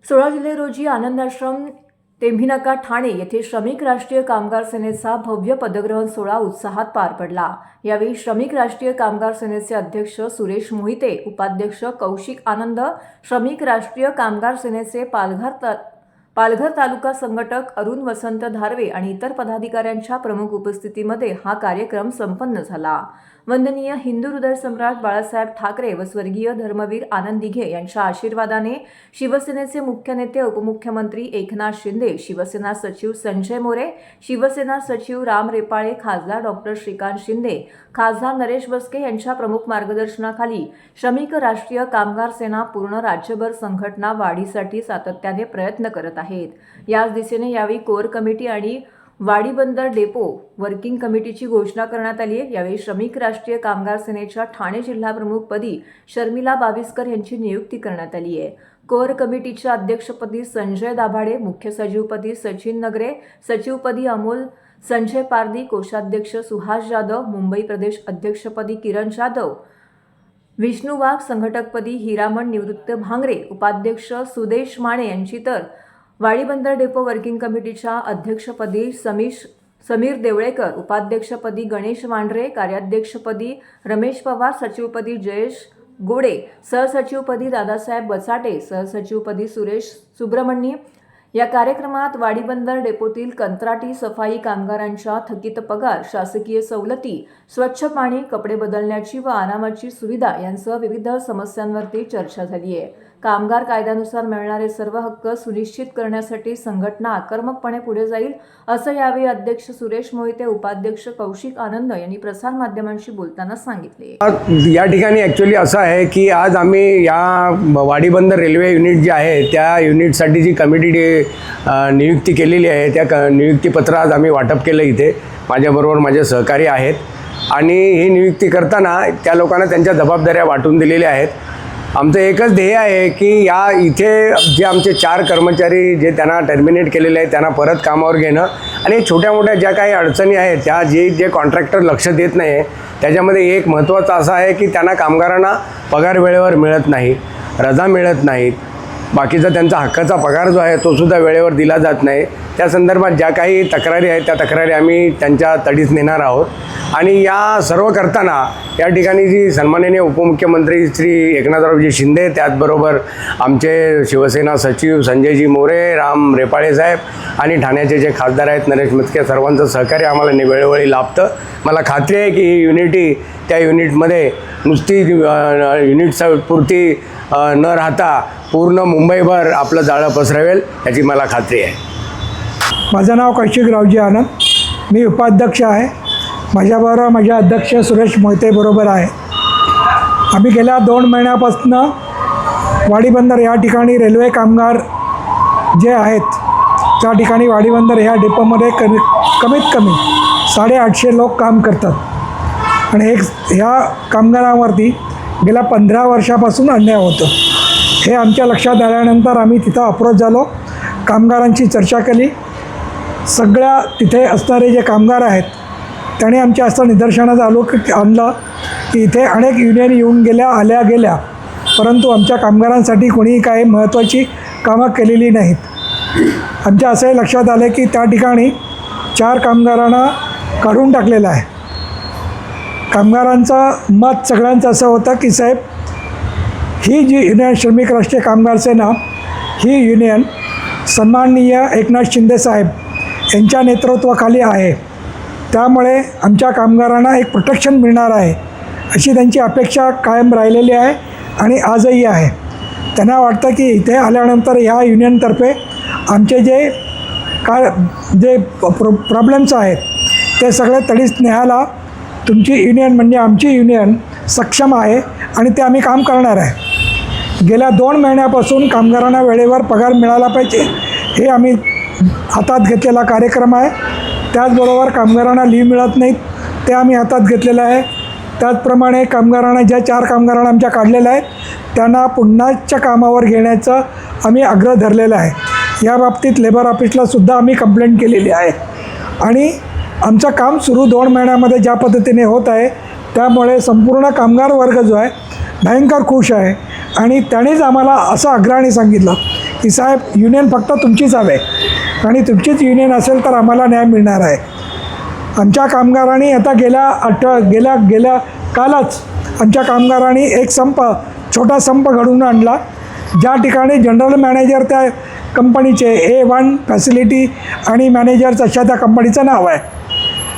16 जुलै रोजी आनंदाश्रम टेंभिनाका ठाणे येथे श्रमिक राष्ट्रीय कामगार सेनेचा भव्य पदग्रहण सोहळा उत्साहात पार पडला। यावेळी श्रमिक राष्ट्रीय कामगार सेनेचे अध्यक्ष सुरेश मोहिते, उपाध्यक्ष कौशिक आनंद, श्रमिक राष्ट्रीय कामगार सेनेचे पालघर तालुका संघटक अरुण वसंत धारवे आणि इतर पदाधिकाऱ्यांच्या प्रमुख उपस्थितीमध्ये हा कार्यक्रम संपन्न झाला। वंदनीय हिंदू हृदय सम्राट बाळासाहेब ठाकरे व स्वर्गीय धर्मवीर आनंद दिघे यांच्या आशीर्वादाने शिवसेनेचे मुख्य नेते उपमुख्यमंत्री एकनाथ शिंदे, शिवसेना सचिव संजय मोरे, शिवसेना सचिव राम रेपाळे, खासदार डॉक्टर श्रीकांत शिंदे, खासदार नरेश बस्के यांच्या प्रमुख मार्गदर्शनाखाली श्रमिक राष्ट्रीय कामगार सेना पूर्ण राज्यभर संघटना वाढीसाठी सातत्याने प्रयत्न करत आहेत। याच दिशेने यावेळी कोर कमिटी आणि वाडी बंदर डेपो वर्किंग कमिटीची घोषणा करण्यात आली आहे। यावेळी श्रमिक राष्ट्रीय कामगार सेनेच्या ठाणे जिल्हा प्रमुखपदी शर्मिला बाविस्कर यांची नियुक्ती करण्यात आली आहे। कोर कमिटीच्या अध्यक्षपदी संजय दाभाडे, मुख्य सचिवपदी सचिन नगरे, सचिवपदी अमोल संजय पारदी, कोषाध्यक्ष सुहास जाधव, मुंबई प्रदेश अध्यक्षपदी किरण जाधव, विष्णू वाघ, संघटकपदी हिरामण निवृत्त भांगरे, उपाध्यक्ष सुदेश माने यांची तर वाडी बंदर डेपो वर्किंग कमिटीच्या अध्यक्षपदी समीर देवळेकर, उपाध्यक्षपदी गणेश वांढरे, कार्याध्यक्षपदी रमेश पवार, सचिवपदी जयेश गोडे, सहसचिवपदी दादासाहेब बचाटे, सहसचिवपदी सुरेश सुब्रमण्य। या कार्यक्रमात वाडी बंदर डेपोतील कंत्राटी सफाई कामगारांच्या थकीत पगार, शासकीय सवलती, स्वच्छ पाणी, कपडे बदलण्याची व आरामाची सुविधा यांसह विविध समस्यांवरती चर्चा झाली आहे। कामगार कायद्यानुसार मिळणारे सर्व हक्क सुनिश्चित करण्यासाठी संघटना आक्रमकपणे पुढे जाईल, असं यावेळी अध्यक्ष सुरेश मोहिते, उपाध्यक्ष कौशिक आनंद यांनी प्रसार माध्यमांशी बोलताना सांगितले। या ठिकाणी ॲक्च्युअली असं आहे की आज आम्ही या वाडी बंदर रेल्वे युनिट जे आहे त्या युनिटसाठी जी कमिटी नियुक्ती केलेली आहे त्या नियुक्तीपत्र आज आम्ही वाटप केलं। इथे माझ्याबरोबर माझे सहकारी आहेत आणि ही नियुक्ती करताना त्या लोकांना त्यांच्या जबाबदाऱ्या वाटून दिलेल्या आहेत। आमचं एकच ध्येय आहे की या इथे जे आमचे 4 कर्मचारी जे त्यांना टर्मिनेट केलेले आहेत त्यांना परत कामावर घेणं आणि छोट्या मोठ्या ज्या काही अडचणी आहेत त्या जे कॉन्ट्रॅक्टर लक्ष देत नाही आहे त्याच्यामध्ये एक महत्त्वाचं असं आहे की त्यांना कामगारांना पगार वेळेवर मिळत नाही, रजा मिळत नाहीत, बाकीचा त्यांचा हक्काचा पगार जो आहे तो सुद्धा वेळेवर दिला जात नाही। त्या संदर्भात ज्या काही तक्रारी आहेत त्या तक्रारी आम्ही त्यांच्या तडीस नेणार आहोत आणि या सर्व करताना या ठिकाणी जी सन्माननीय उपमुख्यमंत्री श्री एकनाथरावजी शिंदे, त्याचबरोबर आमचे शिवसेना सचिव संजयजी मोरे, राम रेपाळे साहेब आणि ठाण्याचे जे खासदार आहेत नरेश बस्के, सर्वांचं सहकार्य आम्हाला वेळोवेळी लाभतं। मला खात्री आहे की ही युनिटी त्या युनिटमध्ये नुसती युनिटपुरती न राहता पूर्ण मुंबईभर आपलं जाळं पसरवेल याची मला खात्री आहे। माझं नाव कौशिक रावजी आनंद, मी उपाध्यक्ष आहे। माझ्याबरोबर माझे अध्यक्ष सुरेश मोहिते बरोबर आहे। आम्ही गेल्या 2 महिन्यापासून वाडी बंदर या ठिकाणी रेल्वे कामगार जे आहेत त्या ठिकाणी वाडी बंदर ह्या डेपोमध्ये कमीत कमी 850 लोक काम करतात आणि ह्या कामगारांवरती गेल्या 15 वर्षापासून अन्याय होतो। हे आमच्या लक्षात आल्यानंतर आम्ही तिथं अप्रोच झालो, कामगारांची चर्चा केली। सगळ्या तिथे असणारे जे कामगार आहेत त्यांनी आमच्या असं निदर्शनास आणलं की इथे अनेक युनियन येऊन आल्या गेल्या, परंतु आमच्या कामगारांसाठी कोणीही काही महत्त्वाची कामं केलेली नाहीत। आमच्या असंही लक्षात आलं की त्या ठिकाणी 4 कामगारांना काढून टाकलेलं आहे। कामगारांचं मत सगळ्यांचं असं होतं की साहेब, ही जी युनियन श्रमिक राष्ट्रीय कामगार सेना ही युनियन सन्माननीय एकनाथ शिंदे साहेब यांच्या नेतृत्वाखाली आहे, त्यामुळे आमच्या कामगारांना एक प्रोटेक्शन मिळणार आहे अशी त्यांची अपेक्षा कायम राहिलेली आहे आणि आजही आहे। त्यांना वाटतं की इथे आल्यानंतर ह्या युनियनतर्फे आमचे जे प्रॉब्लेम्स आहेत ते सगळे तडीस न्यायला तुमची युनियन म्हणजे आमची युनियन सक्षम आहे आणि ते आम्ही काम करणार आहे। गेल्या 2 महिन्यापासून कामगारांना वेळेवर पगार मिळाला पाहिजे हे आम्ही हातात घेतलेला कार्यक्रम आहे। त्याचबरोबर कामगारांना लीव मिळत नाहीत ते आम्ही हातात घेतलेलं आहे। त्याचप्रमाणे कामगारांना ज्या 4 कामगारांना आमच्या काढलेल्या आहेत त्यांना पुन्हाच्या कामावर घेण्याचं आम्ही आग्रह धरलेला आहे। या बाबतीत लेबर ऑफिसलासुद्धा आम्ही कंप्लेंट केलेली आहे आणि आमचं काम सुरू 2 महिन्यामध्ये ज्या पद्धतीने होत आहे त्यामुळे संपूर्ण कामगार वर्ग जो आहे भयंकर खुश आहे आणि त्यानेच आम्हाला असं आग्रहाने सांगितलं की साहेब युनियन फक्त तुमचीच हवे आणि तुमचीच युनियन असेल तर आम्हाला न्याय मिळणार आहे. आमच्या कामगारांनी आता गेल्या कालच आमच्या कामगारांनी एक छोटा संप घडवून आणला, ज्या ठिकाणी जनरल मॅनेजर त्या कंपनीचे A1 फॅसिलिटी आणि मॅनेजर्स अशा त्या कंपनीचं नाव आहे.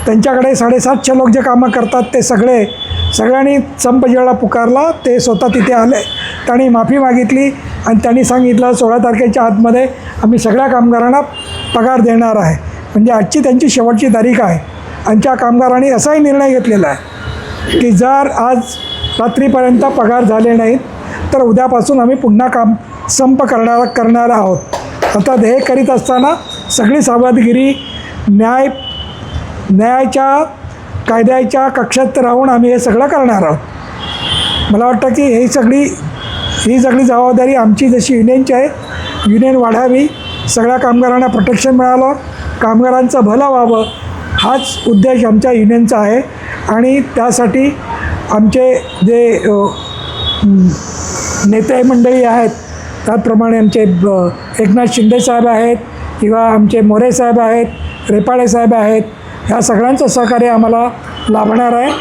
त्यांच्याकडे 750 लोक जे कामं करतात ते सगळ्यांनी संप जेवढा पुकारला ते स्वतः तिथे आले, त्यांनी माफी मागितली आणि त्यांनी सांगितलं 16 तारखेच्या आतमध्ये आम्ही सगळ्या कामगारांना पगार देणार आहे. म्हणजे आजची त्यांची शेवटची तारीख आहे. आमच्या कामगारांनी असाही निर्णय घेतलेला आहे की जर आज रात्रीपर्यंत पगार झाले नाहीत तर उद्यापासून आम्ही पुन्हा संप करणार आहोत. आता हे करीत असताना सगळी सावधगिरी न्यायाच्या कायद्याच्या कक्षेत राहून आम्ही हे सगळं करणार आहोत. मला वाटतं की ही सगळी जबाबदारी आमची जशी युनियनची आहे, युनियन वाढावी, सगळ्या कामगारांना प्रोटेक्शन मिळालं, कामगारांचं भलं व्हावं, हाच उद्देश आमच्या युनियनचा आहे. आणि त्यासाठी आमचे जे नेते मंडळी आहेत, त्याचप्रमाणे आमचे एकनाथ शिंदे साहेब आहेत किंवा आमचे मोरे साहेब आहेत, रेपाळे साहेब आहेत, ह्या सगळ्यांचं सहकार्य आम्हाला लाभणार आहे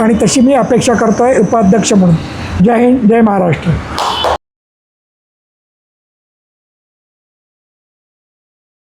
आणि तशी मी अपेक्षा करतो आहे उपाध्यक्ष म्हणून. जय हिंद, जय महाराष्ट्र.